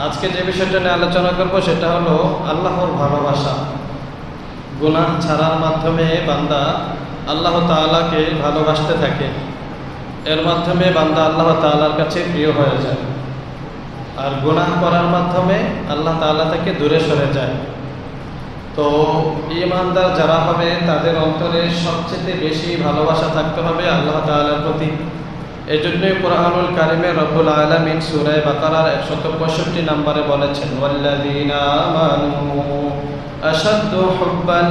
আজকে যে বিষয়টা নিয়ে আলোচনা করব সেটা হলো আল্লাহর ভালোবাসা। গুনাহ ছাড়ার মাধ্যমে বান্দা আল্লাহ তাআলাকে ভালোবাসতে থাকে, এর মাধ্যমে বান্দা আল্লাহ তাআলার কাছে প্রিয় হয়ে যায়। আর গুনাহ করার মাধ্যমে আল্লাহ তাআলা থেকে দূরে সরে যায়। তো ঈমানদার যারা হবে তাদের অন্তরে সবচেয়ে বেশি ভালোবাসা থাকতে হবে আল্লাহ তাআলার প্রতি। এজন্যই কুরআনুল কারিমে রব্বুল আলামিন সূরা বাকারার 165 নম্বরে বলেছেন, ওয়াল্লাযীনা আমানু আশাদ্দু হুব্বান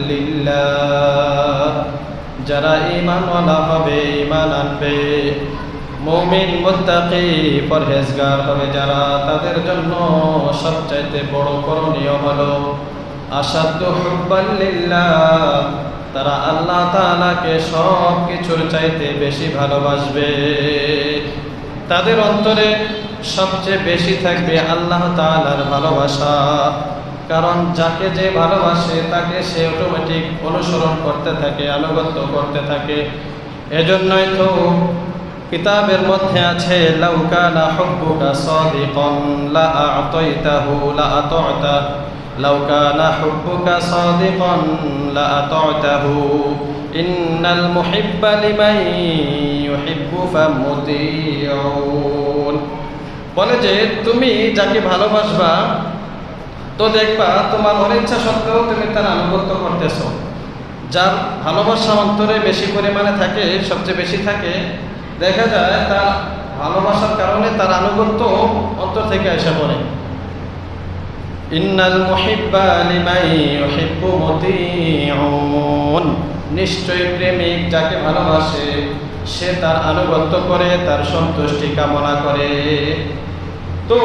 লিল্লাহ। যারা ঈমানওয়ালা হবে, ঈমান আনবে, মুমিন মুত্তাকি পরহেজগার হবে যারা, তাদের জন্য সবচাইতে বড় করণীয় হলো আশাদ্দু হুব্বান লিল্লাহ। তারা আল্লাহ তাআলাকে সব কিছুর চাইতে বেশি ভালোবাসবে। তাদের অন্তরে সবচেয়ে বেশি থাকবে আল্লাহ তাআলার ভালোবাসা। কারণ যাকে যে ভালোবাসে তাকে সে অটোমেটিক অনুসরণ করতে থাকে, আনুগত্য করতে থাকে। এজন্যই তো কিতাবের মধ্যে আছে, লাউ কানা হুব্বুকা সাদিকান লা আ'তাইতাহু লা আতা'তা, লাউ কানা হুব্বুকা সাদিকান লা আতা'তাহু, ইন্নাল মুহিব্বা লিমান ইউহিব্বু ফামুতিউন। বলে যে তুমি যাকে ভালোবাসবা তো দেখবা তোমার অনিচ্ছা সত্ত্বেও তুমি তার আনুগত্য করতেছ। যার ভালোবাসা অন্তরে বেশি পরিমাণে থাকে, সবচেয়ে বেশি থাকে, দেখা যায় তার ভালোবাসার কারণে তার আনুগত্য অন্তর থেকে এসে পড়ে। ইন্নাল মুহিব্বা লিমান ইউহিব্বু মুতিউন। নিশ্চয়ই প্রেমিক যাকে ভালোবাসে সে তার আনুগত্য করে, তার সন্তুষ্টি কামনা করে। তো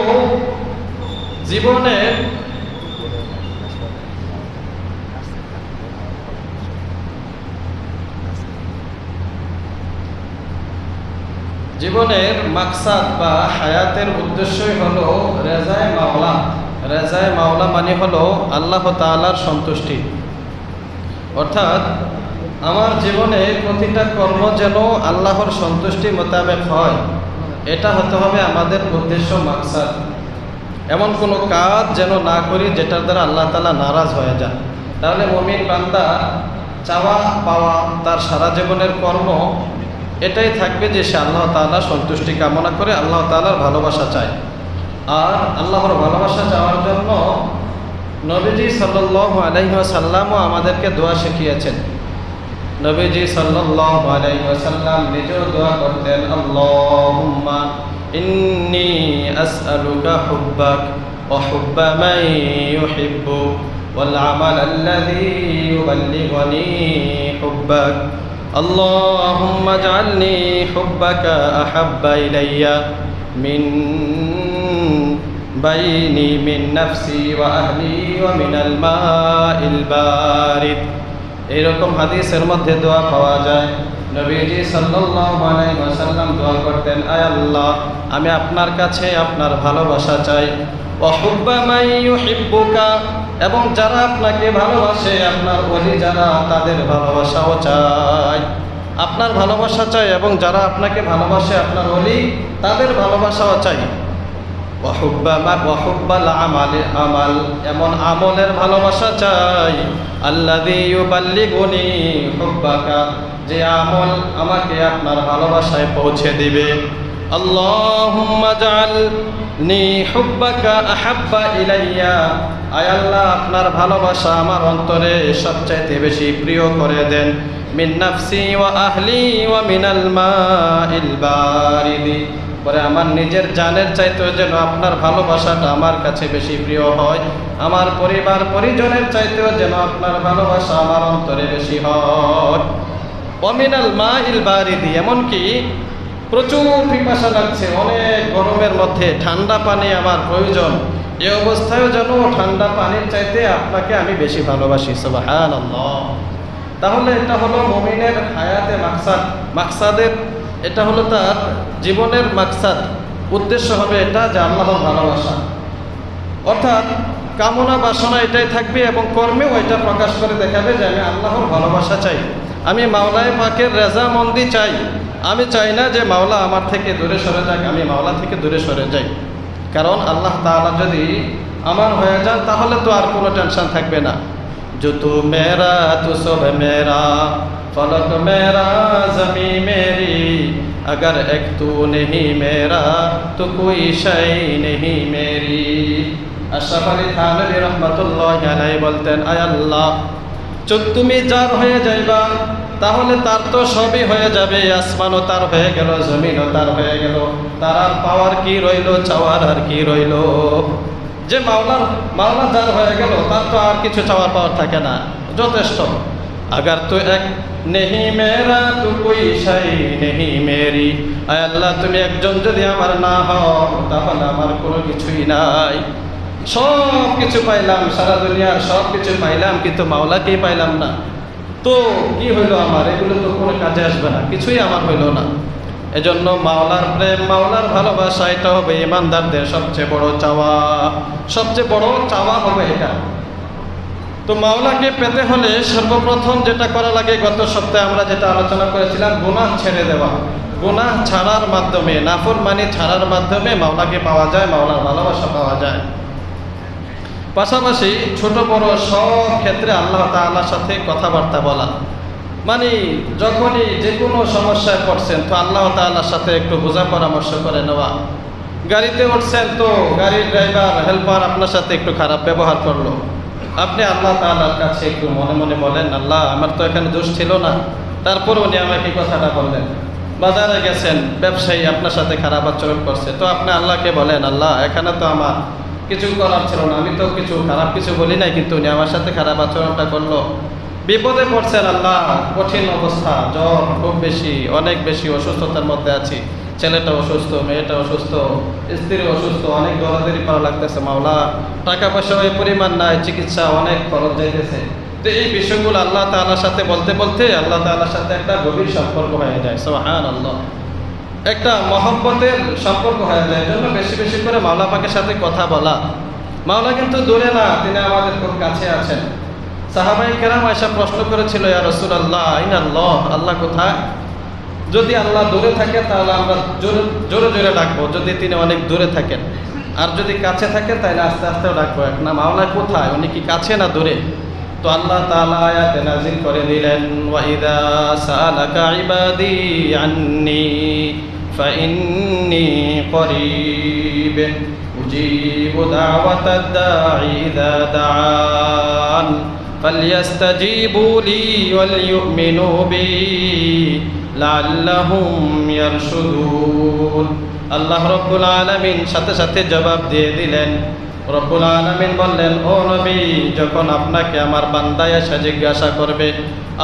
জীবনের মাকসাদ বা হায়াতের উদ্দেশ্যই হলো রেজায়ে মাওলা। রেজায়ে মাওলা মানে হলো আল্লাহ তাআলার সন্তুষ্টি। অর্থাৎ আমার জীবনে প্রতিটা কর্ম যেন আল্লাহর সন্তুষ্টি মোতাবেক হয়, এটা হতে হবে আমাদের উদ্দেশ্য, মাকসাদ। এমন কোনো কাজ যেন না করি যেটার দ্বারা আল্লাহ তাআলা নারাজ হয়ে যায়। তাহলে মুমিন বান্দা চাওয়া পাওয়া তার সারা জীবনের কর্ম এটাই থাকবে যে সে আল্লাহ তাআলার সন্তুষ্টি কামনা করে, আল্লাহ তাআলার ভালোবাসা চায়। আর আল্লাহর ভালোবাসা চাওয়ার জন্য নবীজি সাল্লাল্লাহু আলাইহি ওয়াসাল্লামও আমাদেরকে দোয়া শিখিয়েছেন। নবীজি সাল্লাল্লাহু আলাইহি ওয়াসাল্লাম নিজেও দোয়া করতেন, আল্লাহুম্মা ইন্নী আসআলুকা হুব্বাক ওয়া হুব্বা মান ইউহিব্বুক ওয়াল আমাল আল্লাযী ইউবাল্লিগুনি হুব্বাক। আল্লাহুম্মা জাআলনি হুব্বাকা আহাব্বা ইলাইয়া মিন বাইনি মিন নাফসি ওয়া আহলি ওয়া মিনাল মাইল বারিদ। এইরকম হাদিসের মধ্যে দোয়া পাওয়া যায়। নবীজি সাল্লাল্লাহু আলাইহি ওয়াসাল্লাম দোয়া করতেন, আয় আল্লাহ, আমি আপনার কাছে আপনার ভালোবাসা চাই। ওয়া হুব্বা মান ইউহিব্বুকা, এবং যারা আপনাকে ভালোবাসে, আপনার ওলি যারা, তাদের ভালোবাসাও চাই। আপনার ভালোবাসা চাই এবং যারা আপনাকে ভালোবাসে, আপনার ওলি, তাদের ভালোবাসাও চাই। ওয়া হুব্বাল আমাল, এমন আমলের ভালোবাসা চাই, আল্লাযী ইউবাল্লিগুনি হুব্বাকা, যে আমল আমাকে আপনার ভালোবাসায় পৌঁছে দিবে। আল্লাহুম্মা জাআলনি হুব্বাকা আহাব্বা ইলাইয়া, আয় আল্লাহ, আপনার ভালোবাসা আমার অন্তরে সবচাইতে বেশি প্রিয় করে দেন। মিন নাফসি ওয়া আহলি ওয়া মিনাল মাইল বারিদি, পরে আমার নিজের জানের চাইতেও যেন আপনার ভালোবাসাটা আমার কাছে বেশি প্রিয় হয়। আমার পরিবার পরিজনের চাইতেও যেন আপনার ভালোবাসা আমার অন্তরে বেশি হয়। ওয়া মিনাল মাইল বারিদি, এমনকি প্রচুর পিপাসা লাগছে, অনেক গরমের মধ্যে ঠান্ডা পানি আমার প্রয়োজন, এ অবস্থায়ও যেন ঠান্ডা পানির চাইতে আপনাকে আমি বেশি ভালোবাসি। সুবহানাল্লাহ। তাহলে এটা হলো মুমিনের হায়াতে মাকসাদের, এটা হলো তার জীবনের মাকসাদ, উদ্দেশ্য হবে এটা যে আল্লাহর ভালোবাসা। অর্থাৎ কামনা বাসনা এটাই থাকবে এবং কর্মেও এটা প্রকাশ করে দেখাবে যে আমি আল্লাহর ভালোবাসা চাই, আমি মাওলায়ে পাকের রেজামন্দি চাই। আমি চাই না যে মাওলা আমার থেকে দূরে সরে যাক, আমি মাওলা থেকে দূরে সরে যাই। কারণ আল্লাহ তাআলা যদি আমার হয়ে যান তাহলে তো আর কোনো টেনশন থাকবে না। जो तू मेरा तू सब मेरा फलक मेरा ज़मी मेरी अगर एक तू नहीं मेरा तो कोई शय नहीं मेरी। আশরাফ আলী থানভী রহমাতুল্লাহি আলাইহি বলতেন, আয় আল্লাহ, তুমি যার হয়ে যাইবা তাহলে তার তো সবই হয়ে যাবে, আসমানও তার হয়ে গেল, জমিনও তার হয়ে গেল, তার আর পাওয়ার কি রইল, চাওয়ার আর কি রইল। যে মাওলা যার হয়ে গেল তার তো আর কিছু চাওয়ার পাওয়ার থাকে না, যথেষ্ট। अगर तू एक नहीं मेरा तू कोई शय नहीं मेरी। আয় আল্লাহ, তুমি একজন যদি আমার না হও তাহলে আমার কোনো কিছুই নাই। সব কিছু পাইলাম, সারা দুনিয়ার সব কিছু পাইলাম, কিন্তু মাওলাকেই পাইলাম না, তো কি হইলো আমার? এগুলো তো কোনো কাজে আসবে না, কিছুই আমার হইল না। এজন্য মাওলার প্রেম, মাওলার ভালোবাসা, এটা হবে ইমানদারদের সবচেয়ে বড় চাওয়া, সবচেয়ে বড় চাওয়া হবে এটা। তো মাওলাকে পেতে হলে সর্বপ্রথম যেটা করা লাগে, গত সপ্তাহে আমরা যেটা আলোচনা করেছিলাম, গুনাহ ছেড়ে দেওয়া। গুনাহ ছাড়ার মাধ্যমে, নাফরমানি ছাড়ার মাধ্যমে মাওলাকে পাওয়া যায়, মাওলার ভালোবাসা পাওয়া যায়। পাশাপাশি ছোট বড় সব ক্ষেত্রে আল্লাহ তাআলার সাথে কথাবার্তা বলা, মানে যখনই যে কোনো সমস্যায় পড়ছেন তো আল্লাহ তাআলার সাথে একটু বোঝা পরামর্শ করে নেওয়া। গাড়িতে উঠছেন তো গাড়ির ড্রাইভার হেল্পার আপনার সাথে একটু খারাপ ব্যবহার করলো, আপনি আল্লাহ তাআলার কাছে একটু মনে মনে বলেন, আল্লাহ, আমার তো এখানে দোষ ছিল না, তারপর উনি আমাকে কথাটা বললেন। বাজারে গেছেন, ব্যবসায়ী আপনার সাথে খারাপ আচরণ করছে, তো আপনি আল্লাহকে বলেন, আল্লাহ, এখানে তো আমার কিছু করার ছিল না, আমি তো কিছু খারাপ কিছু বলি নাই, কিন্তু উনি আমার সাথে খারাপ আচরণটা করলো। বিপদে পড়ছেন, আল্লাহ, কঠিন অবস্থা, জ্বর খুব বেশি, অনেক বেশি অসুস্থতার মধ্যে আছি, ছেলেটা অসুস্থ, মেয়েটা অসুস্থ, স্ত্রী অসুস্থ, অনেক দৌড়াদৌড়ি করা লাগতেছে, মাওলা, টাকা পয়সা ওই পরিমাণ নাই, চিকিৎসা অনেক খরচ যাইতেছে। তো এই বিষয়গুলো আল্লাহ তাআলার সাথে বলতে বলতে আল্লাহ তাআলার সাথে একটা গভীর সম্পর্ক হয়ে যায়, সুবহানাল্লাহ, একটা মহব্বতের সম্পর্ক হয়ে যায়। জন্য বেশি বেশি করে মাওলা পাকের সাথে কথা বলা। মাওলা কিন্তু দূরে না, তিনি আমাদের খুব কাছে আছেন। সাহাবায়ে কেরাম এসে প্রশ্ন করেছিল, ইয়া রাসূলুল্লাহ, আইনাল্লাহ, আল্লাহ কোথায়? যদি আল্লাহ দূরে থাকে তাহলে আমরা জোরে জোরে ডাকবো, যদি তিনি অনেক দূরে থাকেন। আর যদি কাছে থাকেন তাহলে আস্তে আস্তেও ডাকবো। এক না, মাওলা কোথায়, উনি কি কাছে না দূরে? তো আল্লাহ তাআলা আয়াতে নাযিল করে দিলেন, ওয়া ইযা সাআলাকা ইবাদি আন্নী ফাইন্নী করিব উজিবু দাওয়াতাদ দাঈ ইযা দাআন ফালইস্তাজিবু লি ওয়াল ইউমিনু বি লাআল্লাহুম ইয়ারশুদুন। আল্লাহ রাব্বুল আলামিন সাথে সাথে জবাব দিয়ে দিলেন। রব্বুল আলামিন বললেন, ও নবী, যখন আপনাকে আমার বান্দা এসে জিজ্ঞাসা করবে,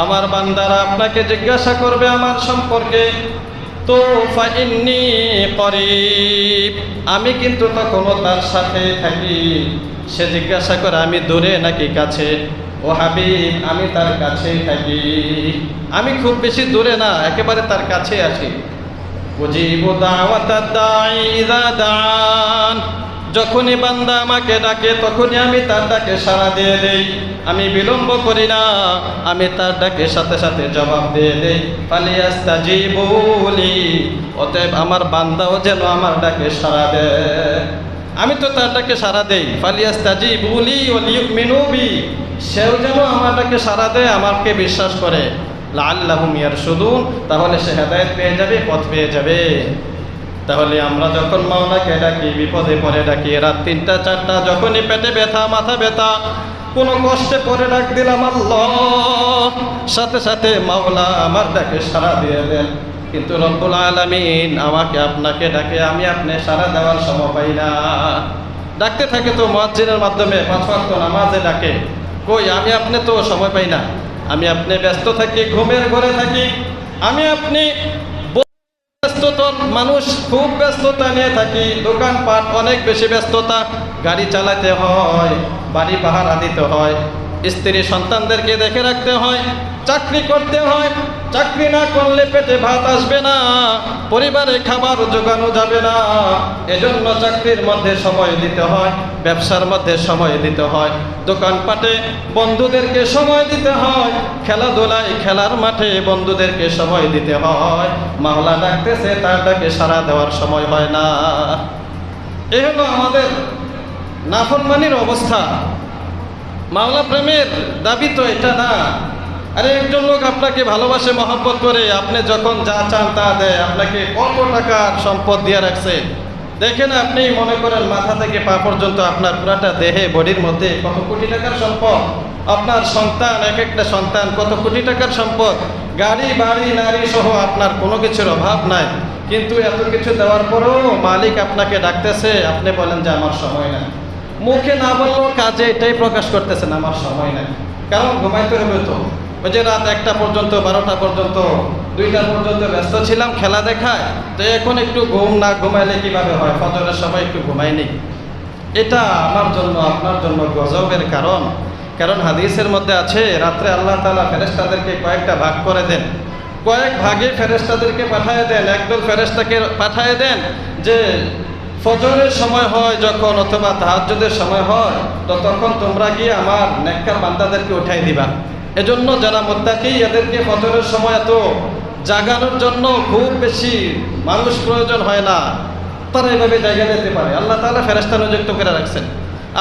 আমার বান্দারা আপনাকে জিজ্ঞাসা করবে আমার সম্পর্কে, তো ফাইন্নী করিব, আমি কিন্তু তখনও তার সাথে থাকি। সে জিজ্ঞাসা করে আমি দূরে নাকি কাছে, ও হাবিব, আমি তার কাছেই থাকি, আমি খুব বেশি দূরে না, একেবারে তার কাছে আছি। উজিবু দাওয়াতাদ দাঈ ইযা দাআন, যখনই বান্দা আমাকে ডাকে তখনই আমি তার ডাকে সাড়া দিয়ে দেই, আমি বিলম্ব করি না, আমি তার ডাকে সাথে সাথে জবাব দিয়ে দেই। ফালিয়াস্তাজিবু লি, অতএব আমার বান্দাও যেন আমার ডাকে সাড়া দেয়, আমি তো তার ডাকে সাড়া দেই। ফালিয়াস্তাজিবু লি ওয়া লিউমিনু বি, সেও যেন আমার ডাকে সাড়া দেয়, আমাকে বিশ্বাস করে। লাআল্লাহুম ইয়ারশুদুন, তাহলে সে হেদায়েত পেয়ে যাবে, পথ পেয়ে যাবে। তাহলে আমরা যখন মাওলাকে ডাকি, বিপদে পড়ে ডাকি, রাত 3টা 4টা, যখনই পেটে ব্যথা, মাথা ব্যথা, কোনো কষ্টে পড়ে ডাক দিলাম আল্লাহ, সাথে সাথে মাওলা আমার ডাকে সাড়া দিয়ে দেন। কিন্তু রব্বুল আলামিন আমাকে আপনাকে ডাকে, আমি আপনি সাড়া দেওয়ার সময় পাই না। ডাকতে থাকে তো মুয়াজ্জিনের মাধ্যমে, 5 ওয়াক্ত নামাজে ডাকে, কই আমি আপনি তো সময় পাই না, আমি আপনি ব্যস্ত থাকি, ঘুমের ঘরে থাকি, আমি আপনি ব্যস্ততার মানুষ, খুব ব্যস্ততা নিয়ে থাকি, দোকানপাট অনেক বেশি ব্যস্ততা, গাড়ি চালাতে হয়, বাড়ি পাহারা দিতে হয়, স্ত্রী সন্তানদেরকে দেখে রাখতে হয়, চাকরি করতে হয়, চাকরি না করলে পেটে ভাত আসবে না, পরিবারে খাবার জোগানো যাবে না, এজন্য চাকরির মধ্যে সময় দিতে হয়, ব্যবসার মধ্যে সময় দিতে হয়, দোকানপাটে বন্ধুদেরকে সময় দিতে হয়, খেলাধুলায় খেলার মাঠে বন্ধুদেরকে সময় দিতে হয়। মাওলা ডাকতেছে, তার ডাকে সাড়া দেওয়ার সময় হয় না। এই হলো আমাদের নাফরমানির অবস্থা। মাওলা প্রেমের দাবি তো এটা না। আরে একজন লোক আপনাকে ভালোবাসে, মহব্বত করে, আপনি যখন যা চান তা দেয়, আপনাকে কত টাকার সম্পদ দিয়ে রাখছে দেখেন। আপনি মনে করেন মাথা থেকে পা পর্যন্ত আপনার পুরাটা দেহে বডির মধ্যে কত কোটি টাকার সম্পদ। আপনার সন্তান, এক একটা সন্তান কত কোটি টাকার সম্পদ, গাড়ি বাড়ি নারী সহ আপনার কোনো কিছুর অভাব নাই। কিন্তু এত কিছু দেওয়ার পরেও মালিক আপনাকে ডাকতেছে, আপনি বলেন যে আমার সময় নাই। মুখে না বললেও কাজে এটাই প্রকাশ করতেছেন আমার সময় নাই। কারণ ঘুমাইতে হবে তো। ওই যে রাত 1টা পর্যন্ত, 12টা পর্যন্ত, 2টা পর্যন্ত ব্যস্ত ছিলাম খেলা দেখায়, তো এখন একটু ঘুম না ঘুমাইলে কিভাবে হয়? ফজরের সময় একটু ঘুমাইনি। এটা আমার জন্য আপনার জন্য গজবের কারণ। কারণ হাদিসের মধ্যে আছে রাত্রে আল্লাহ তাআলা ফেরেশতাদেরকে কয়েকটা ভাগ করে দেন, কয়েক ভাগে ফেরেশতাদেরকে পাঠিয়ে দেন। একদল ফেরেশতাকে পাঠিয়ে দেন যে ফজরের সময় হয় যখন, অথবা তাহাজ্জুদের সময় হয়, তো তখন তোমরা গিয়ে আমার নেককার বান্দাদেরকে উঠাই দিবা। এজন্য যারা মুত্তাকি এদেরকে ফজরের সময় এত জাগানোর জন্য খুব বেশি মানুষ প্রয়োজন হয় না, তারা এভাবে জায়গা দিতে পারে। আল্লাহ তাআলা ফেরেশতা নিযুক্ত করে রাখছেন।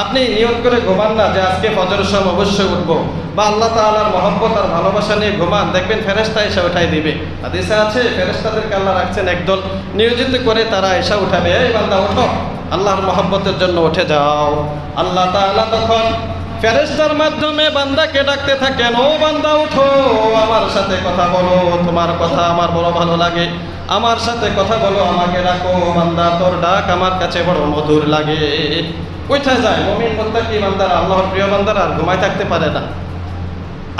আপনি নিয়ত করে ঘুমান না যে আজকে ফজরের সময় অবশ্যই উঠবো, বা আল্লাহ তাআলার মহব্বত আর ভালোবাসা নিয়ে ঘুমান, দেখবেন ফেরেশতা এসে উঠাই দিবে। হাদিসে আছে ফেরেশতাদেরকে আল্লাহ রাখছেন একদল নিয়োজিত করে, তারা এসে উঠাবে, এই বান্দা ওঠো, আল্লাহর মহব্বতের জন্য উঠে যাও। আল্লাহ তাআলা তখন ফেরেশতার মাধ্যমে বান্দাকে ডাকতে থাকেন, ও বান্দা উঠো, আমার সাথে কথা বলো, তোমার কথা আমার বড় ভালো লাগে, আমার সাথে কথা বলো, আমাকে ডাকো। বান্দা তোর ডাক আমার কাছে বড় মধুর লাগে। উঠে যায় মুমিন মুত্তাকি বান্দারা, আল্লাহর প্রিয় বান্দারা আর ঘুমায় থাকতে পারে না।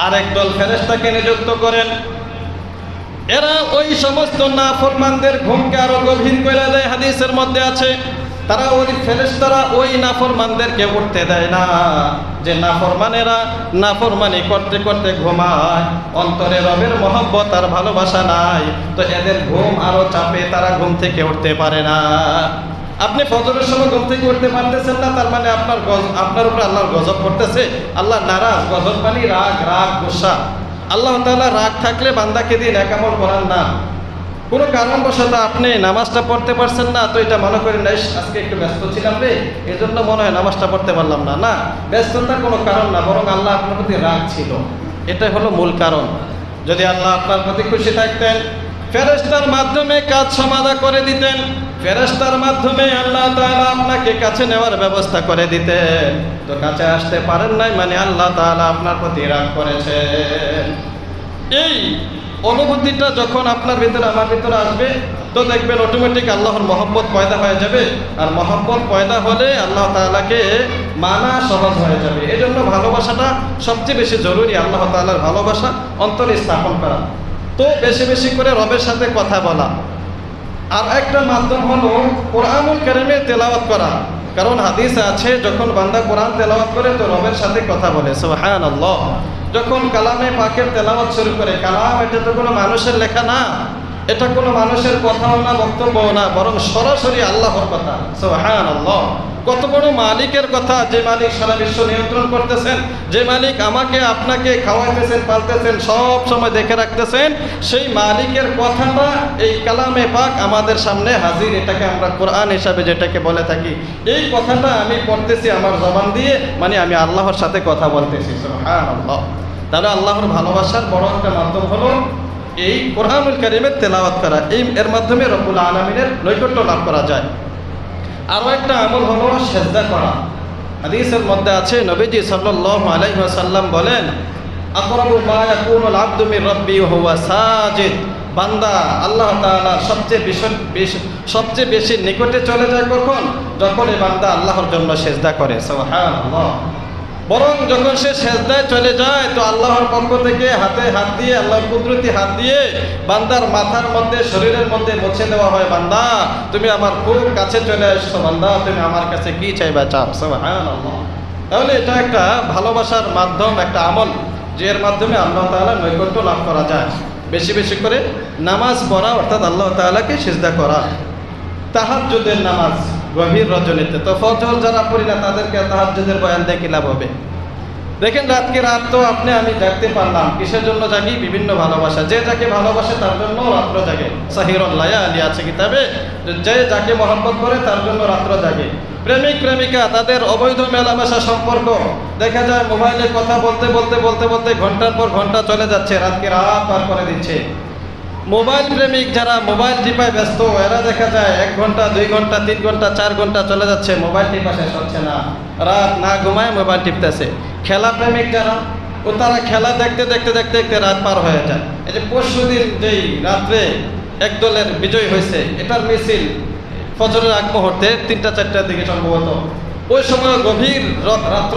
আর একদল ফেরেশতাকে নিযুক্ত করেন, এরা ওই সমস্ত নাফরমানদের ঘুমকে আরো গভীর করে দেয়। হাদিসের মধ্যে আছে তারা ওই ফেরেশতারা ওই নাফরমানদেরকে উঠতে দেয় না, যে নাফরমানেরা নাফরমানি করতে করতে ঘুমায়, অন্তরে রবের মহব্বত আর ভালোবাসা নাই, তো এদের ঘুম আরো চাপে, তারা ঘুম থেকে উঠতে পারে না। আপনি ফজরের সময় ঘুম থেকে উঠতে পারতেছেন না, তার মানে আপনার উপরে আল্লাহর গজব পড়তেছে। আল্লাহ নারাজ, গজব মানে রাগ, রাগ গুসা। আল্লাহ তাআলা রাগ থাকলে বান্দাকে দিয়ে নেকামল করান না। কোনো কারণবশত আপনি নামাজটা পড়তে পারছেন না, তো এটা মনে করেন আজকে একটু ব্যস্ত ছিলাম রে, এই জন্য মনে হয় নামাজটা পড়তে পারলাম না। না, ব্যস্ততার কোনো কারণ না, বরং আল্লাহ আপনার প্রতি রাগ ছিল, এটাই হলো মূল কারণ। যদি আল্লাহ আপনার প্রতি খুশি থাকতেন, ফেরেশতার মাধ্যমে কাজ সমাধা করে দিতেন, ফেরেশতার মাধ্যমে আল্লাহ তাআলা আপনাকে কাছে নেওয়ার ব্যবস্থা করে দিতেন, তো কাছে আসতে পারেন নাই মানে আল্লাহ তাআলা আপনার প্রতি রাগ করেছেন। এই অনুভূতিটা যখন আপনার ভিতরে আমার ভিতরে আসবে, তো দেখবেন অটোমেটিক আল্লাহর মহব্বত পয়দা হয়ে যাবে। আর মহব্বত পয়দা হলে আল্লাহ তাআলাকে মানা সহজ হয়ে যাবে। এই জন্য ভালোবাসাটা সবচেয়ে বেশি জরুরি, আল্লাহ তাআলার ভালোবাসা অন্তরে স্থাপন করা। তো বেশি বেশি করে রবের সাথে কথা বলা। আর একটা মাধ্যম হলো কোরআনুল কারীমের তেলাওয়াত করা। কারণ হাদিসে আছে যখন বান্দা কোরআন তেলাওয়াত করে তো রবের সাথে কথা বলে, সুবহানাল্লাহ। যখন কালামে পাকের তেলাওয়াত শুরু করে, কালাম এটা তো কোনো মানুষের লেখা না, এটা কোনো মানুষের কথাও না, বক্তব্যও না, বরং সরাসরি আল্লাহর কথা। সুবহানাল্লাহ। কত বড় মালিকের কথা, যে মালিক সারা বিশ্ব নিয়ন্ত্রণ করতেছেন, যে মালিক আমাকে আপনাকে খাওয়াইতেছেন, পালতেছেন, সব সময় দেখে রাখতেছেন, সেই মালিকের কথাটা এই কালামে পাক আমাদের সামনে হাজির। এটাকে আমরা কোরআন হিসাবে যেটাকে বলে থাকি। এই কথাটা আমি পড়তেছি আমার জবান দিয়ে, মানে আমি আল্লাহর সাথে কথা বলতেছি। সুবহানাল্লাহ। তাহলে আল্লাহর ভালোবাসার বড় একটা মাধ্যম হলো এই কোরআনুল কারীমের তেলাওয়াত করা। এর মাধ্যমে রব্বুল আলামিনের নৈকট্য লাভ করা যায়। আরও একটা আমল হলো সেজদা করা। হাদিসের মধ্যে আছে নবীজি সাল্লাল্লাহু আলাইহি ওয়াসাল্লাম বলেন, আকরাবু মা ইয়াকুনুল আবদু মির রাব্বি ওয়া হুয়া সাজিদ। বান্দা আল্লাহ তাআলার সবচেয়ে বেশি নিকটে চলে যায় কখন? যখন এই বান্দা আল্লাহর জন্য সেজদা করে। সুবহানাল্লাহ। বরং যখন সে সেজদায় চলে যায় তো আল্লাহর পক্ষ থেকে হাতে হাত দিয়ে, আল্লাহর কুদরতি হাত দিয়ে বান্দার মাথার মধ্যে, শরীরের মধ্যে মুছে দেওয়া হয়, বান্দা তুমি আমার খুব কাছে চলে আসছো, বান্দা তুমি আমার কাছে কি চাইবা চাও। সুবহানাল্লাহ। তাহলে এটা একটা ভালোবাসার মাধ্যম, একটা আমল, যে এর মাধ্যমে আল্লাহ তাআলা নৈকট্য লাভ করা যায়। বেশি বেশি করে নামাজ পড়া, অর্থাৎ আল্লাহ তাআলাকে সিজদা করা। তাহাজ্জুদের নামাজ গভীর রজনীতে, তো ফজর যারা পড়ি না তাদেরকে তাহাজ্জুদের বয়ান দিয়ে কি লাভ হবে? দেখেন রাতকে রাত তো আপনি আমি জাগতে পারলাম, কিসের জন্য জাগি? বিভিন্ন ভালোবাসা। যে যাকে ভালোবাসে তার জন্য রাত্র জাগে। সাহিরুল্লাহ আলী আছে কিতাবে, যে যাকে মহব্বত করে তার জন্য রাত্র জাগে। প্রেমিক প্রেমিকা তাদের অবৈধ মেলামেশা সম্পর্ক, দেখা যায় মোবাইলে কথা বলতে বলতে বলতে বলতে ঘন্টার পর ঘন্টা চলে যাচ্ছে, রাতকে রাত পার করে দিচ্ছে। মোবাইল প্রেমিক যারা মোবাইল টিপায় ব্যস্ত, এরা দেখা যায় 1 ঘন্টা 2 ঘন্টা 3 ঘন্টা 4 ঘন্টা চলে যাচ্ছে, মোবাইল টিপা শেষ হচ্ছে না, রাত না ঘুমায় মোবাইল টিপতেছে। খেলা প্রেমিক যারা, ও তারা খেলা দেখতে দেখতে দেখতে দেখতে রাত পার হয়ে যায়। এই যে পরশুদিন যেই রাত্রে এক দলের বিজয় হয়েছে, এটার মিছিল ফজরের আগ মুহূর্তে 3টা-4টার দিকে সম্ভবত, ওই সময় গভীর রাত্র,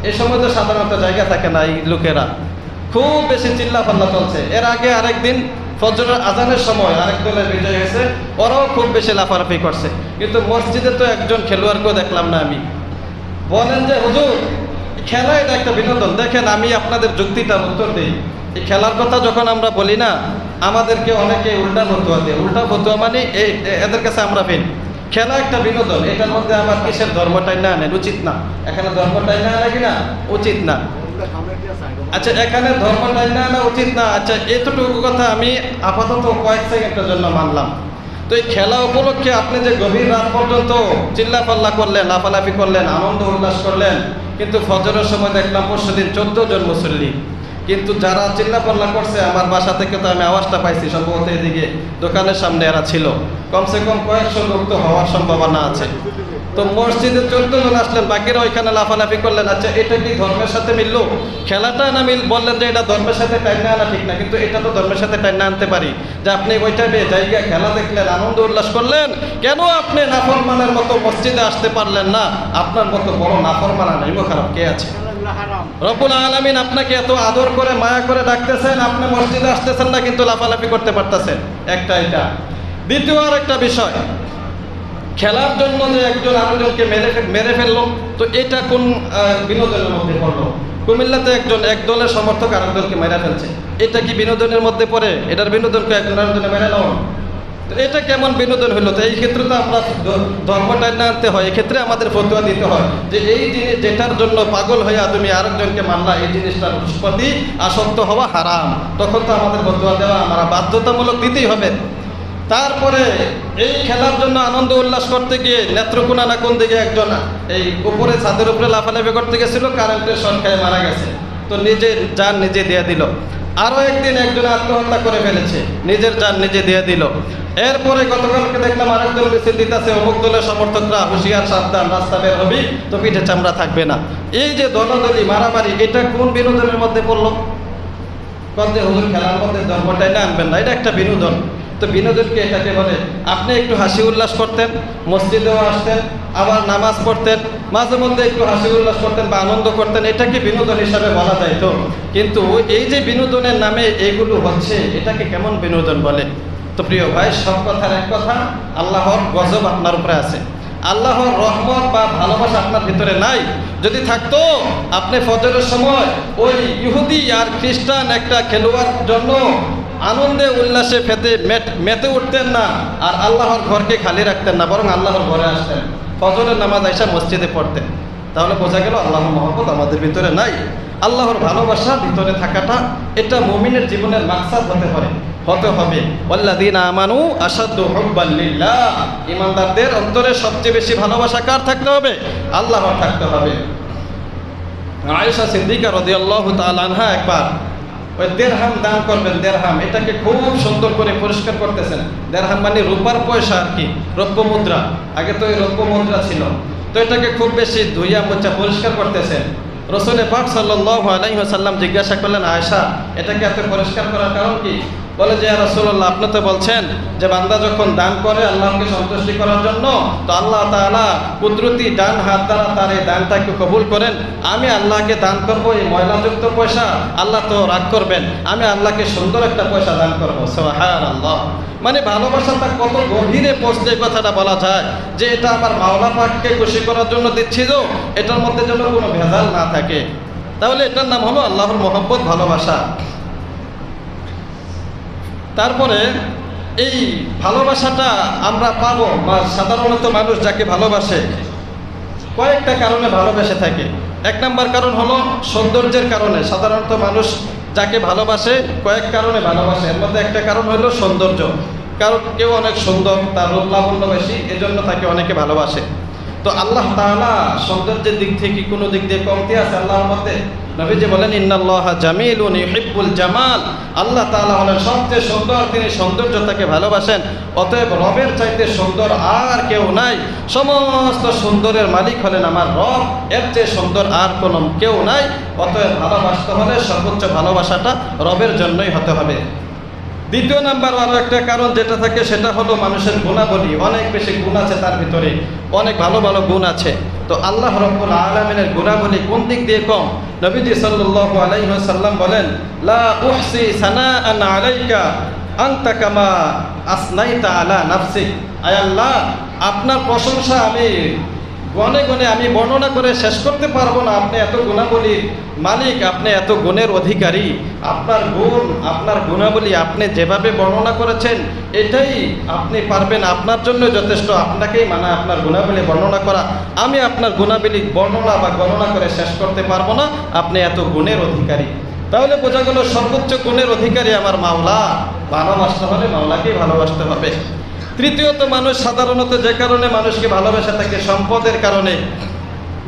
এই সময় তো সাধারণত জায়গা থাকে না, এই লোকেরা খুব বেশি চিল্লাপাল্লা চলছে। এর আগে আরেকদিন ফজরের আজানের সময় আরেক দলের বিজয় হয়েছে, ওরাও খুব বেশি লাফালাফি করছে, কিন্তু মসজিদে তো একজন খেলোয়াড়কেও দেখলাম না আমি। বলেন যে হুজুর খেলা এটা একটা বিনোদন। দেখেন আমি আপনাদের যুক্তিটার উত্তর দিই। এই খেলার কথা যখন আমরা বলি না, আমাদেরকে অনেকে উল্টা ফতুয়া দেয়। উল্টা ফতুয়া মানে এদের কাছে আমরা ফেল। খেলা একটা বিনোদন, এটার মধ্যে আমার কিসের ধর্মটাই না আনেন, উচিত না। এখানে ধর্মটাই না আনে কিনা, উচিত না। আচ্ছা, এখানে ধর্মটাই না আনা উচিত না। আচ্ছা, এতটুকু কথা আমি আপাতত কয়েক সেকেন্ডের জন্য মানলাম। তো এই খেলা উপলক্ষে আপনি যে গভীর রাত পর্যন্ত চিল্লাপাল্লা করলেন, লাফালাফি করলেন, আনন্দ উল্লাস করলেন, কিন্তু ফজরের সময় দেখলাম পরশুদিন 14 জন মুসল্লি। কিন্তু যারা চিল্লাপাল্লা করছে, আমার বাসা থেকে তো আমি আওয়াজটা পাইছি, সম্ভবত এদিকে দোকানের সামনে এরা ছিল, কমসে কম কয়েকশো লোক তো হওয়ার সম্ভাবনা আছে। তো মসজিদে 14 জন আসলেন, বাকিরা ওইখানে লাফালাফি করলেন। আচ্ছা, এটা কি ধর্মের সাথে মিললো? খেলাটা না বললেন যে এটা ধর্মের সাথে টাইনা আনা ঠিক না, কিন্তু এটা তো ধর্মের সাথে টাইনা আনতে পারি যে আপনি ওইটা জায়গায় খেলা দেখলেন, আনন্দ উল্লাস করলেন, কেন আপনি নাফরমানের মতো মসজিদে আসতে পারলেন না? আপনার মতো বড় নাফরমানা নেই খারাপ কে আছে? রব্বুল আলামিন আপনাকে এত আদর করে মায়া করে ডাকতেছেন, আপনি মসজিদে আসতেছেন না, কিন্তু লাফালাফি করতে পারতেছেন। একটা এটা। দ্বিতীয় আর একটা বিষয়, খেলার জন্য যে একজন আরেকজনকে মেরে ফেললো, তো এটা কোন বিনোদনের মধ্যে পড়লো? কুমিল্লাতে এক দলের সমর্থক আরেক দলকে মেরে ফেলছে, এটা কি বিনোদনের মধ্যে পড়ে? এটার বিনোদনকে একজন আরেকজনে মেরে নেওয়া, তো এটা কেমন বিনোদন হলো? তো এই ক্ষেত্রে তো আমরা ধর্মটা না আনতে হয়, এক্ষেত্রে আমাদের ফতোয়া দিতে হয় যে এই জিনিস যেটার জন্য পাগল হইয়া তুমি আরেকজনকে মানলা, এই জিনিসটার প্রতি আসক্ত হওয়া হারাম। তখন তো আমাদের ফতোয়া দেওয়া আমরা বাধ্যতামূলক দিতেই হবে। তারপরে এই খেলার জন্য আনন্দ উল্লাস করতে গিয়ে নেত্রকোনা না কোন দিকে একজন এই উপরে ছাদের উপরে লাফালাফি করতে গেছিল, কারেন্টের শর্ট খেয়ে মারা গেছে, তো নিজের জান নিজে দিয়ে দিল। আরও একদিন একজন আত্মহত্যা করে ফেলেছে, নিজের জান নিজে দিয়ে দিল। এরপরে গতকালকে দেখলাম আরেকজন মিছিল দিতেছে, অমুক দলের সমর্থকরা হুঁশিয়ার সাবধান, রাস্তা বের হবি তো পিঠে চামড়া থাকবে না। এই যে দলাদলি মারামারি, এটা কোন বিনোদনের মধ্যে পড়লো? কত হুজুর খেলার মধ্যে ধর্মটাই না আনবেন না, এটা একটা বিনোদন। তো বিনোদনকে এটাকে বলে। আপনি একটু হাসি উল্লাস করতেন, মসজিদেও আসতেন, আবার নামাজ পড়তেন, মাঝে মধ্যে একটু হাসি উল্লাস করতেন বা আনন্দ করতেন, এটাকে বিনোদন হিসাবে বলা যায়। তো কিন্তু এই যে বিনোদনের নামে এইগুলো হচ্ছে, এটাকে কেমন বিনোদন বলে? তো প্রিয় ভাই, সব কথার এক কথা, আল্লাহর গজব আপনার উপরে আছে, আল্লাহর রহমত বা ভালোবাসা আপনার ভিতরে নাই। যদি থাকতো, আপনি ফজরের সময় ওই ইহুদি আর খ্রিস্টান একটা খেলোয়াড় জন্য আনন্দে উল্লাসে মেতে উঠতেন না, আর আল্লাহর ঘরকে খালি রাখতেন না, বরং আল্লাহর ঘরে আসতেন, ফজরের নামাজ আইসা মসজিদে পড়তেন। তাহলে বোঝা গেল আল্লাহর মহব্বত আমাদের ভিতরে নাই। আল্লাহর ভালোবাসা ভিতরে থাকাটা, এটা মুমিনের জীবনের মাকসাদ হতে হবে। ওয়াল্লাযীনা আমানু আশাদ্দু হুব্বান লিল্লাহ, ঈমানদারদের অন্তরে সবচেয়ে বেশি ভালোবাসা কার থাকতে হবে? আল্লাহর থাকতে হবে। আয়েশা সিদ্দিকা রাদিয়াল্লাহু তাআলা আনহা একবার ওই দেরহাম দান করবেন, দেরহাম এটাকে খুব সুন্দর করে পরিষ্কার করতেছেন। দেরহাম মানে রূপার পয়সা আর কি, রৌপ্য মুদ্রা, আগে তো এই রৌপ্য মুদ্রা ছিল, তো এটাকে খুব বেশি ধুইয়া মোচা পরিষ্কার করতেছেন। রাসূল পাক সাল্লাল্লাহু আলাইহি ওয়াসাল্লাম জিজ্ঞাসা করলেন, আয়েশা এটাকে এত পরিষ্কার করার কারণ কি? বলে যে, ইয়া রাসূলুল্লাহ, আপনি তো বলছেন যে বান্দা যখন দান করে আল্লাহকে সন্তুষ্টি করার জন্য, তো আল্লাহ তাআলা কুদরতি ডান হাত দ্বারা তার এই দানটাকে কবুল করেন। আমি আল্লাহকে দান করব এই ময়লাযুক্ত পয়সা, আল্লাহ তো রাগ করবেন, আমি আল্লাহকে সুন্দর একটা পয়সা দান করব। সুবহানাল্লাহ। মানে ভালোবাসাটা কত গভীরে পৌঁছলে কথাটা বলা যায় যে এটা আমার মাওলা পাককে খুশি করার জন্য দিচ্ছি, তো এটার মধ্যে যেন কোনো ভেজাল না থাকে। তাহলে এটার নাম হলো আল্লাহর মহব্বত, ভালোবাসা। তারপরে এই ভালোবাসাটা আমরা পাবো, বা সাধারণত মানুষ যাকে ভালোবাসে কয়েকটা কারণে ভালোবেসে থাকে। এক নাম্বার কারণ হলো সৌন্দর্যের কারণে। সাধারণত মানুষ যাকে ভালোবাসে কয়েক কারণে ভালোবাসে, এর মধ্যে একটা কারণ হলো সৌন্দর্য। কারণ কেউ অনেক সুন্দর, তার রূপ লাবণ্য বেশি, এজন্য তাকে অনেকে ভালোবাসে। তো আল্লাহ তাআলা সৌন্দর্যের দিক থেকে কোনো দিক দিয়ে কমতি আছে আল্লাহর মধ্যে? নবীজি বলেন ইন্নাল্লাহা জামিলুন ইউহিব্বুল জামাল, আল্লাহ তাআলা হলেন সবচেয়ে সুন্দর, তিনি সৌন্দর্যতাকে ভালোবাসেন। অতএব রবের চাইতে সুন্দর আর কেউ নাই, সমস্ত সুন্দরের মালিক হলেন আমার রব, এর চেয়ে সুন্দর আর কোনো কেউ নাই। অতএব ভালোবাসতে হলে সর্বোচ্চ ভালোবাসাটা রবের জন্যই হতে হবে। দ্বিতীয় নাম্বার আরও একটা কারণ যেটা থাকে সেটা হলো মানুষের গুণাবলী। অনেক বেশি গুণ আছে তার ভিতরে, অনেক ভালো ভালো গুণ আছে। তো আল্লাহ রাব্বুল আলামিনের গুণাবলী কোন দিক দিয়ে কম? নবীজি সাল্লাল্লাহু আলাইহি ওয়াসাল্লাম বলেন লা উহসি সানাআন আলাইকা আনতা কামা আসনাইতা আলা নাফসিক। আয় আল্লাহ, আপনার প্রশংসা আমি গনে গনে আমি বর্ণনা করে শেষ করতে পারবো না। আপনি এত গুণাবলীর মালিক, আপনি এত গুণের অধিকারী, আপনার গুণ, আপনার গুণাবলী আপনি যেভাবে বর্ণনা করেছেন এটাই আপনি পারবেন, আপনার জন্য যথেষ্ট, আপনাকেই মানা আপনার গুণাবলী বর্ণনা করা। আমি আপনার গুণাবলী বর্ণনা বা গণনা করে শেষ করতে পারবো না, আপনি এত গুণের অধিকারী। তাহলে বোঝা গেল সর্বোচ্চ গুণের অধিকারী আমার মাওলা। ভালোবাসতে হলে মাওলাকেই ভালোবাসতে হবে। তৃতীয়ত, মানুষ সাধারণত যে কারণে মানুষকে ভালোবাসে থাকে সম্পদের কারণে।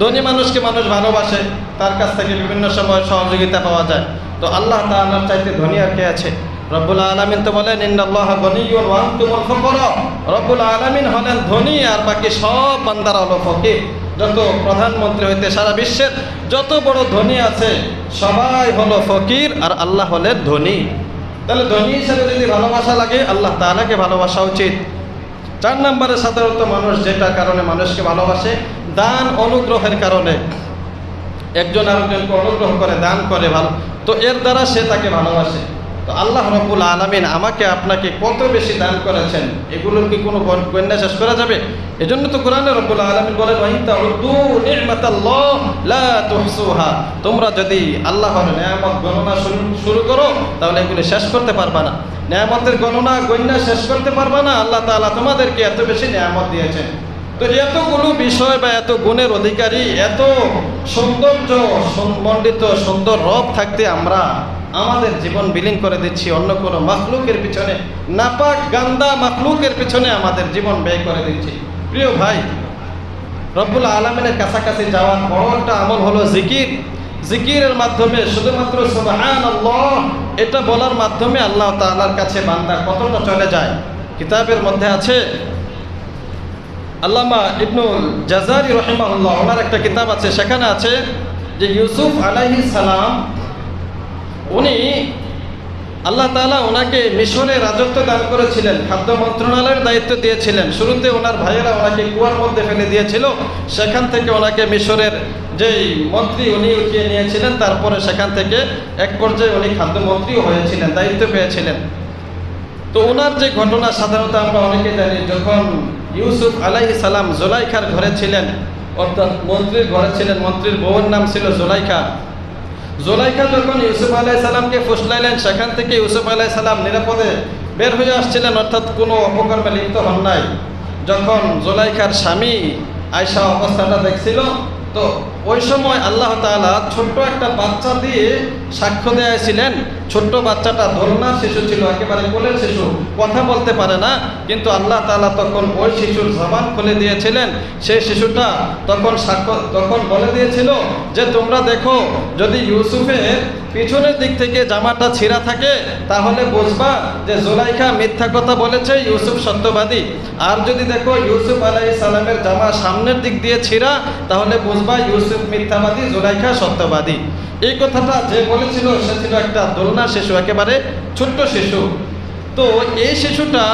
ধনী মানুষকে মানুষ ভালোবাসে, তার কাছ থেকে বিভিন্ন সময় সহযোগিতা পাওয়া যায়। তো আল্লাহ তাআলার চাইতে ধনী আর কে আছে? রব্বুল আলামিন তো বলেন ইন্নাল্লাহা গনিয়্যুন ওয়া আনতুমুল ফুকারা। রব্বুল আলামিন হলেন ধনী আর বাকি সব বান্দারা হলো ফকির। যত প্রধানমন্ত্রী হইতে সারা বিশ্বের যত বড় ধনী আছে সবাই হলো ফকির, আর আল্লাহ হলেন ধনী। তাহলে ধনী হিসেবে যদি ভালোবাসা লাগে, আল্লাহ তাআলাকে ভালোবাসা উচিত। 4 নম্বরে সাধারণত মানুষ যেটা কারণে মানুষকে ভালোবাসে, দান অনুগ্রহের কারণে। একজন আরেকজনকে অনুগ্রহ করে, দান করে, ভালো, তো এর দ্বারা সে তাকে ভালোবাসে। তো আল্লাহ রাব্বুল আলামিন আমাকে আপনাকে কত বেশি দান করেছেন, এগুলোর কি কোনো গণনা শেষ করা যাবে? এজন্য তো কোরআনে রব্বুল আলামিন বলেন ওয়া ইন তাউদ্দু নি'মাতাল্লাহ লা তুহসুহা। তোমরা যদি আল্লাহর নিয়ামত গণনা শুরু করো তাহলে এগুলো শেষ করতে পারবা না। নিয়ামতের গণনা শেষ করতে পারবা না। আল্লাহ তাআলা তোমাদেরকে এত বেশি নিয়ামত দিয়েছেন। তো এতগুলো বিষয় বা এত গুণের অধিকারী, এত সৌন্দর্য মণ্ডিত সুন্দর রব থাকতে আমরা আমাদের জীবন বিলীন করে দিচ্ছি অন্য কোনো মাখলুকের পিছনে, নাপাক গান্দা মাখলুকের পিছনে আমাদের জীবন ব্যয় করে দিচ্ছি। প্রিয় ভাই, রব্বুল আলামিনের কাছাকাছি যাওয়ার বড় একটা আমল হলো জিকির। জিকিরের মাধ্যমে শুধুমাত্র সুবহানাল্লাহ এটা বলার মাধ্যমে আল্লাহ তাআলার কাছে বান্দা কতটা চলে যায়। কিতাবের মধ্যে আছে, আল্লামা ইবনুল জাযারি রাহিমাহুল্লাহ, ওনার একটা কিতাব আছে, সেখানে আছে যে ইউসুফ আলাইহিস সালাম, উনি আল্লাহ তাআলা ওনাকে মিশরে রাজত্ব দান করেছিলেন, খাদ্য মন্ত্রণালয়ের দায়িত্ব দিয়েছিলেন। শুরুতে ওনার ভাইয়েরা ওনাকে কুয়ার মধ্যে ফেলে দিয়েছিল, সেখান থেকে ওনাকে মিশরের যেই মন্ত্রী উনি উঠিয়ে নিয়েছিলেন। তারপরে সেখান থেকে এক পর্যায়ে উনি খাদ্যমন্ত্রীও হয়েছিলেন, দায়িত্ব পেয়েছিলেন। তো ওনার যে ঘটনা সাধারণত আমরা অনেকে জানি, যখন ইউসুফ আলাইহিস সালাম জুলাইখার ঘরে ছিলেন, অর্থাৎ মন্ত্রীর ঘরে ছিলেন, মন্ত্রীর বউয়ের নাম ছিল জুলাইখা। জুলাইখা যখন ইউসুফ আলাইহিস সালামকে ফুসলাইলেন, সেখান থেকে ইউসুফ আলাইহিস সালাম নিরাপদে বের হয়ে আসছিলেন, অর্থাৎ কোনো অপকর্মে লিপ্ত হন নাই। যখন জুলাইখার স্বামী আয়েশা অবস্থাটা দেখছিল, তো ওই সময় আল্লাহ তাআলা ছোট্ট একটা বাচ্চা দিয়ে সাক্ষ্য দিয়েছিলেন। ছোট্ট বাচ্চাটা দোলনা শিশু ছিল, একেবারে কোলের শিশু, কথা বলতে পারে না, কিন্তু আল্লাহ তাআলা তখন ওই শিশুর জবান খুলে দিয়েছিলেন। সেই শিশুটা তখন বলে দিয়েছিল যে তোমরা দেখো, যদি ইউসুফের পিছনের দিক থেকে জামাটা ছিঁড়া থাকে তাহলে বুঝবা যে জুলাইখা মিথ্যা কথা বলেছে, ইউসুফ সত্যবাদী। আর যদি দেখো ইউসুফ আলাইহিস সালামের জামা সামনের দিক দিয়ে ছিঁড়া, তাহলে বুঝবা ইউসুফ মিথ্যাবাদী, জুলাইখা সত্যবাদী। এই কথাটা যে বলেছিল সে ছিল একটা দোলনা শিশু, একেবারে ছোট্ট শিশু। তো এই শিশুটা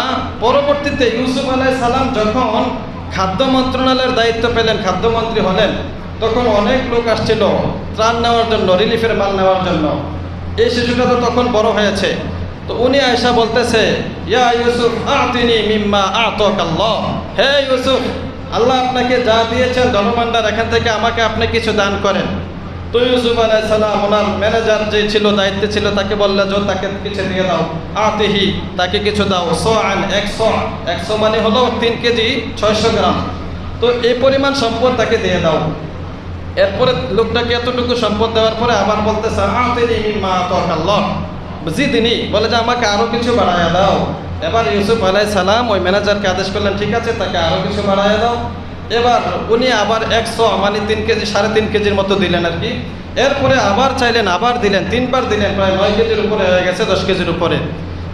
পরবর্তীতে ইউসুফ আলাইহিস সালাম যখন খাদ্য মন্ত্রণালয়ের দায়িত্ব পেলেন, খাদ্যমন্ত্রী হলেন, তখন অনেক লোক আসছিল ত্রাণ নেওয়ার জন্য, রিলিফের মাল নেওয়ার জন্য। এই শিশুটা তো তখন বড় হয়েছে। তো উনি আয়েশা বলতেছে, ইয়া ইউসুফ আতিনি মিম্মা আতাকাল্লাহ, হে ইউসুফ, আল্লাহ আপনাকে যা দিয়েছেন ধনভাণ্ডার, এখান থেকে আমাকে আপনি কিছু দান করেন। তো ইউসুফ আলাইহিস সালাম ওনার ম্যানেজার যে ছিল, দায়িত্বে ছিল, তাকে বললেন যে তাকে কিছু দিয়ে দাও। আতিহি, তাকে কিছু দাও। সোয়ান 100 মানে হলো 3 কেজি 600 গ্রাম। তো এই পরিমাণ সম্পদ তাকে দিয়ে দাও। এরপরে লোকটাকে এতটুকু সম্পদ দেওয়ার পরে আবার বলতেছে আতিনি মিম্মা আতাকাল্লাহ, জিদনি, বলে যে আমাকে আরো কিছু বাড়ায়া দাও। এবার ইউসুফ আলাইহিস সালাম ওই ম্যানেজারকে আদেশ করলেন, ঠিক আছে তাকে আরো কিছু বাড়ায়া দাও। এবার উনি আবার 100 মানে 3 কেজি 3.5 কেজির মতো দিলেন আর কি। এরপরে আবার চাইলেন, আবার দিলেন, 3বার দিলেন, প্রায় 9 কেজির উপরে হয়ে গেছে, 10 কেজির উপরে।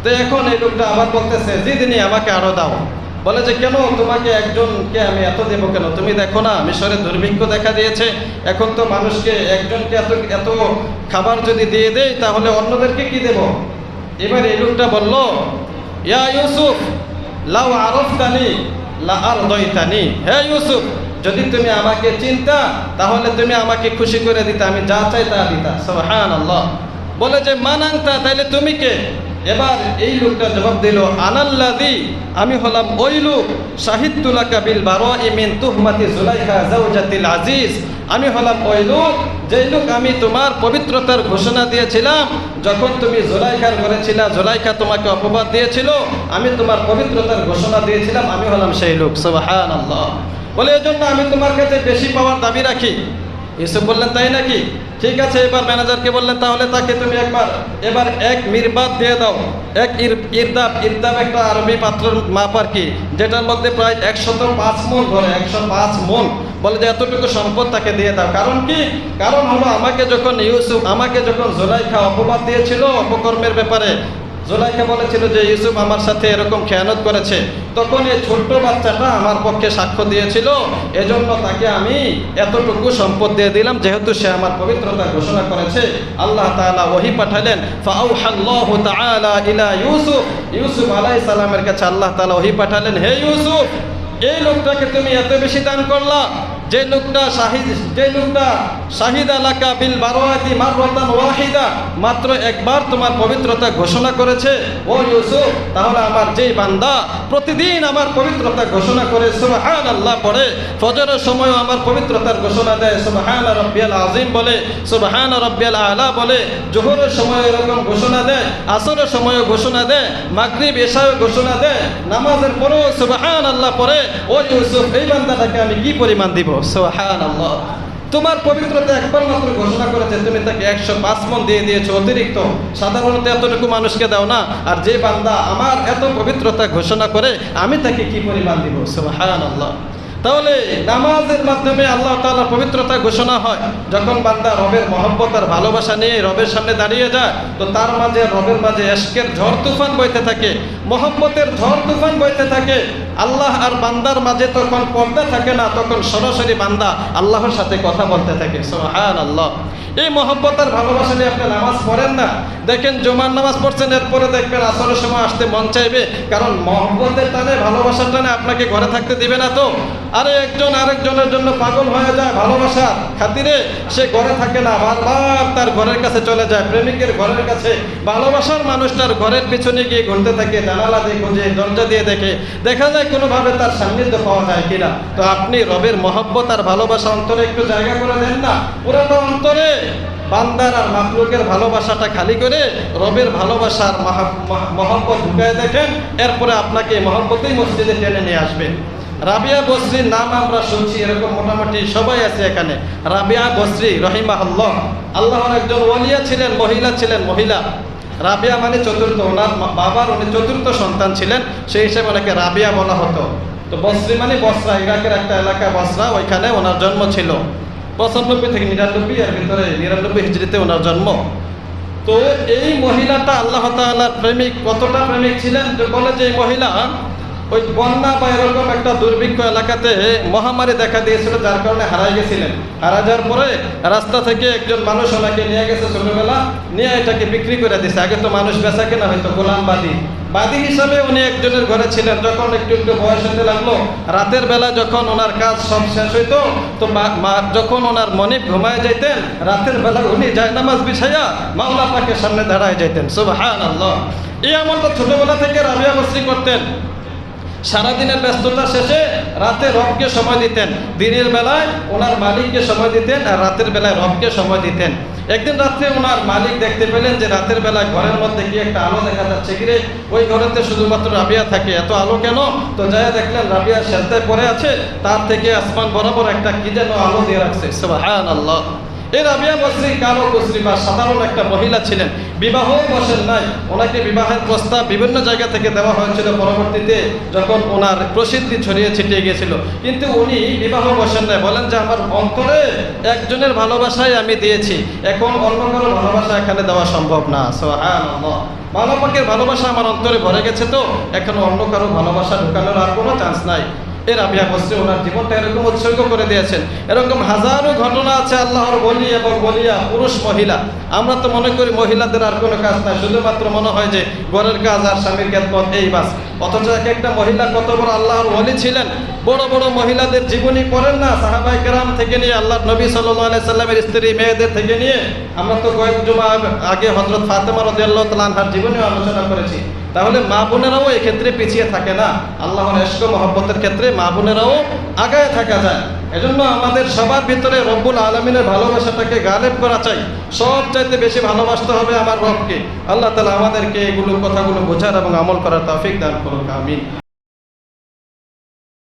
তো এখন এই লোকটা আবার বলতেছে জিদনি, আমাকে আরো দাও। বলে যে কেন, তোমাকে একজনকে আমি এত দেবো কেন? তুমি দেখো না মিশরে দুর্ভিক্ষ দেখা দিয়েছে, এখন তো মানুষকে একজনকে এত এত খাবার যদি দিয়ে দেই তাহলে অন্যদেরকে কি দেব? এবার এই লোকটা বলল, ইয়া ইউসুফ লাউ আরফতানি লা আরদাইতানি, হে ইউসুফ, যদি তুমি আমাকে চিনতা তাহলে তুমি আমাকে খুশি করে দিতা, আমি যা চাই তা দিতা। সুবহানাল্লাহ। বলে যে মানাংতা, তাইলে তুমি কে? এবার এই লোকটা জবাব দিল, আনাল্লাযী, আমি হলাম ওই লোক, শাহিদতু লাকা বিল বারাই মিন তুহমাতি যুলাইখা যাওজাতিল আজিজ, আমি হলাম ওই লোক, যেই লোক আমি তোমার পবিত্রতার ঘোষণা দিয়েছিলাম যখন তুমি জুলাইখার ঘরে ছিলা, জুলাইখা তোমাকে অপবাদ দিয়েছিল, আমি তোমার পবিত্রতার ঘোষণা দিয়েছিলাম, আমি হলাম সেই লোক। সুবহানাল্লাহ। বলে এজন্য আমি তোমার কাছে বেশি পাওয়ার দাবি রাখি। ইউসুফ বললেন, তাই নাকি? ঠিক আছে। এবার ম্যানেজারকে বললেন, তাহলে তাকে তুমি এবার এক মিরবাদ দিয়ে দাও, এক ইরদাব। ইরদাব একটা আরবি পাত্রের মাপ আর কি, যেটার মধ্যে প্রায় 105 মণ ধরে, 105 মণ। বলে যে এতটুকু সম্পদ তাকে দিয়ে দাও। কারণ কি? কারণ হলো আমাকে যখন জুলাইখা অপবাদ দিয়েছিল অপকর্মের ব্যাপারে, জুলাইখা বলেছিল যে ইউসুফ আমার সাথে এরকম খেয়ানত করেছে, তখন এই ছোট্ট বাচ্চাটা আমার পক্ষে সাক্ষ্য দিয়েছিল, এজন্য তাকে আমি এতটুকু সম্পদ দিয়ে দিলাম, যেহেতু সে আমার পবিত্রতা ঘোষণা করেছে। আল্লাহ তাআলা ওহী পাঠালেন, ফাআউহাল্লাহু তাআলা ইলা ইউসুফ আলাইহিস সালামের কাছে আল্লাহ তাআলা ওহী পাঠালেন, হে ইউসুফ, এই লোকটাকে তুমি এত বেশি দান করলা, যে লোকটা শাহিদ আলাকা বিল বারাতি মাররাতান ওয়াহিদা, মাত্র একবার তোমার পবিত্রতা ঘোষণা করেছে ও ইউসুফ, তাহলে আমার যেই বান্দা প্রতিদিন আমার পবিত্রতা ঘোষণা করে সুবহানাল্লাহ পড়ে, ফজরের সময়ও আমার পবিত্রতার ঘোষণা দেয়, সুবহানা রাব্বিয়াল আযীম বলে, সুবহানা রাব্বিয়াল আলা বলে, জোহরের সময় এরকম ঘোষণা দেয়, আসরের সময়ও ঘোষণা দেয়, মাগরিব এশাও ঘোষণা দেয়, নামাজের পরেও সুবহানাল্লাহ পড়ে, ও ইউসুফ, এই বান্দাটাকে আমি কি পরিমাণ দিব? সুবহানাল্লাহ। তোমার পবিত্রতা একবার মাত্র ঘোষণা করেছে, তুমি তাকে 105 মণ দিয়ে দিয়েছো অতিরিক্ত। সাধারণত এতটুকু মানুষকে দাও না, আর যে বান্দা আমার এত পবিত্রতা ঘোষণা করে আমি তাকে কি পরিমাণ দিব? সুবহানাল্লাহ। তাহলে নামাজের মাধ্যমে আল্লাহ তাআলার পবিত্রতা ঘোষণা হয়। যখন বান্দা রবের মহব্বত আর ভালোবাসা নিয়ে রবের সামনে দাঁড়িয়ে যায়, তো তার মাঝে রবের মাঝে ইশকের ঝড় তুফান বইতে থাকে, মহব্বতের ঝড় তুফান বইতে থাকে। আল্লাহ আর বান্দার মাঝে তখন পর্দা থাকে না, তখন সরাসরি বান্দা আল্লাহর সাথে কথা বলতে থাকে। সুবহানাল্লাহ। এই মহব্বত আর ভালোবাসা নিয়ে আপনি নামাজ পড়েন না, দেখেন জুমার নামাজ পড়ছেন, এরপরে দেখবেন আসরের সময় আসতে মন চাইবে, কারণ মহব্বতের টানে, ভালোবাসার টানে আপনাকে ঘরে থাকতে দিবে না। তো আরে একজন আরেকজনের জন্য পাগল হয়ে যায়, ভালোবাসার খাতিরে সে ঘরে থাকে না, বারবার তার ঘরের কাছে চলে যায়, প্রেমিকের ঘরের কাছে। ভালোবাসার মানুষটার ঘরের পিছনে গিয়ে ঘুরতে থাকে, জানালা দিয়ে খুঁজে, দরজা দিয়ে দেখে, দেখা যায় কোনোভাবে তার সান্নিধ্য পাওয়া যায় কিনা। তো আপনি রবের মহব্বত আর ভালোবাসা অন্তরে একটু জায়গা করে দেন না, পুরোটা অন্তরে বান্দার আর মাখলুকের ভালোবাসাটা খালি করে রবের ভালোবাসার মহব্বত ঢুকায় দেখেন, এরপরে আপনাকে মহব্বতেই মসজিদে টেনে নিয়ে আসবেন। রাবিয়া বসরির নাম আমরা শুনছি, এরকম মোটামুটি সবাই আছে এখানে। রাবিয়া বসরি রহিমাহুল্লাহ, আল্লাহর একজন ওয়ালিয়া ছিলেন, মহিলা। রাবিয়া মানে চতুর্থ, ওনার বাবার উনি চতুর্থ সন্তান ছিলেন, সেই হিসেবে ওনাকে রাবিয়া বলা হতো। তো বসরি মানে বসরা, ইরাকের একটা এলাকা বসরা, ওইখানে ওনার জন্ম ছিল 95 থেকে 99, এর ভিতরে 99 হিজরিতে ওনার জন্ম। তো এই মহিলাটা আল্লাহ তাআলার প্রেমিক। কতটা প্রেমিক ছিলেন, বলে যে এই মহিলা ওই বন্যা বা এরকম একটা দুর্ভিক্ষ এলাকাতে মহামারী দেখা দিয়েছিল, যার কারণে হারাই গেছিলেন। হারা যাওয়ার পরে রাস্তা থেকে একজন মানুষ ওনাকে নিয়ে গেছে, ছোটবেলা নিয়ে এটাকে বিক্রি করে দিয়েছে। আগে তো মানুষ বেচা কেনা হয়তো, গোলাম বাদী হিসাবে উনি একজনের ঘরে ছিলেন। যখন একটু বয়স হতে লাগলো, রাতের বেলা যখন ওনার কাজ সব শেষ হইতো, তো যখন ওনার মনিব ঘুমায় যাইতেন, রাতের বেলা উনি জায়নামাজ বিছাইয়া মাওলা পাকের সামনে দাঁড়ায় যাইতেন। সুবহানাল্লাহ। এই আমলটা ছোটবেলা থেকে রাবিয়া বসরি করতেন। সারাদিনের ব্যস্ততা শেষে রাতে রবকে সময় দিতেন, দিনের বেলায় ওনার মালিককে সময় দিতেন, আর রাতের বেলায় রবকে সময় দিতেন। একদিন রাত্রে ওনার মালিক দেখতে পেলেন যে রাতের বেলা ঘরের মধ্যে কি একটা আলো দেখা যাচ্ছে, কিরে ওই ঘরেতে শুধুমাত্র রাবিয়া থাকে, এত আলো কেন? তো যাই দেখলেন রাবিয়া সেজদায় পড়ে আছে, তার থেকে আসমান বরাবর একটা কি যেন আলো দিয়ে রাখছে। সুবহানাল্লাহ। এই রাবিয়া বসরি কালো কুসরি বা সাধারণ একটা মহিলা ছিলেন, বিবাহ বসেন নাই। ওনাকে বিবাহের প্রস্তাব বিভিন্ন জায়গা থেকে দেওয়া হয়েছিল, পরবর্তীতে যখন ওনার প্রসিদ্ধি ছড়িয়ে ছিটিয়ে গিয়েছিল, কিন্তু উনি বিবাহ বসেন নাই। বলেন যে আমার অন্তরে একজনের ভালোবাসায় আমি দিয়েছি, এখন অন্য কারো ভালোবাসা এখানে দেওয়া সম্ভব না। সুবহানাল্লাহ। আল্লাহ পাকের ভালোবাসা আমার অন্তরে ভরে গেছে, তো এখন অন্য কারো ভালোবাসা ঢুকানোর আর কোনো চান্স নাই। এই রাবিয়া বসরি ওনার জীবনটা এরকম উৎসর্গ করে দিয়েছেন। এরকম হাজারো ঘটনা আছে আল্লাহর ওলি এবং ওলিয়া, পুরুষ মহিলা। আমরা তো মনে করি মহিলাদের আর কোনো কাজ নাই, শুধুমাত্র মনে হয় যে ঘরের কাজ আর স্বামীর খেদমত, এই বাস। অথচ এক একটা মহিলা কত বড় আল্লাহর ওলি ছিলেন। বড় বড় মহিলাদের জীবনী পড়েন না, সাহাবায়ে কেরাম থেকে নিয়ে আল্লাহর নবী সাল্লাল্লাহু আলাইহি সাল্লামের স্ত্রী মেয়েদের থেকে নিয়ে, আমরা তো কয়েক জুমা আগে হযরত ফাতেমা রাদিয়াল্লাহু তাআলা আনহার জীবনীও আলোচনা করেছি। তাহলে মা বোনেরাও এক্ষেত্রে পিছিয়ে থাকে না, আল্লাহর ইশক ও মহব্বতের ক্ষেত্রে মা বোনেরাও আগায় থাকা যায়। এজন্য আমাদের সবার ভিতরে রব্বুল আলামিনের ভালোবাসাটাকে গালেব করা চাই। সবচাইতে বেশি ভালোবাসতে হবে আমার রবকে। আল্লাহ তাআলা আমাদেরকে এগুলো কথাগুলো বোঝার এবং আমল করার তৌফিক দান করুন। আমিন।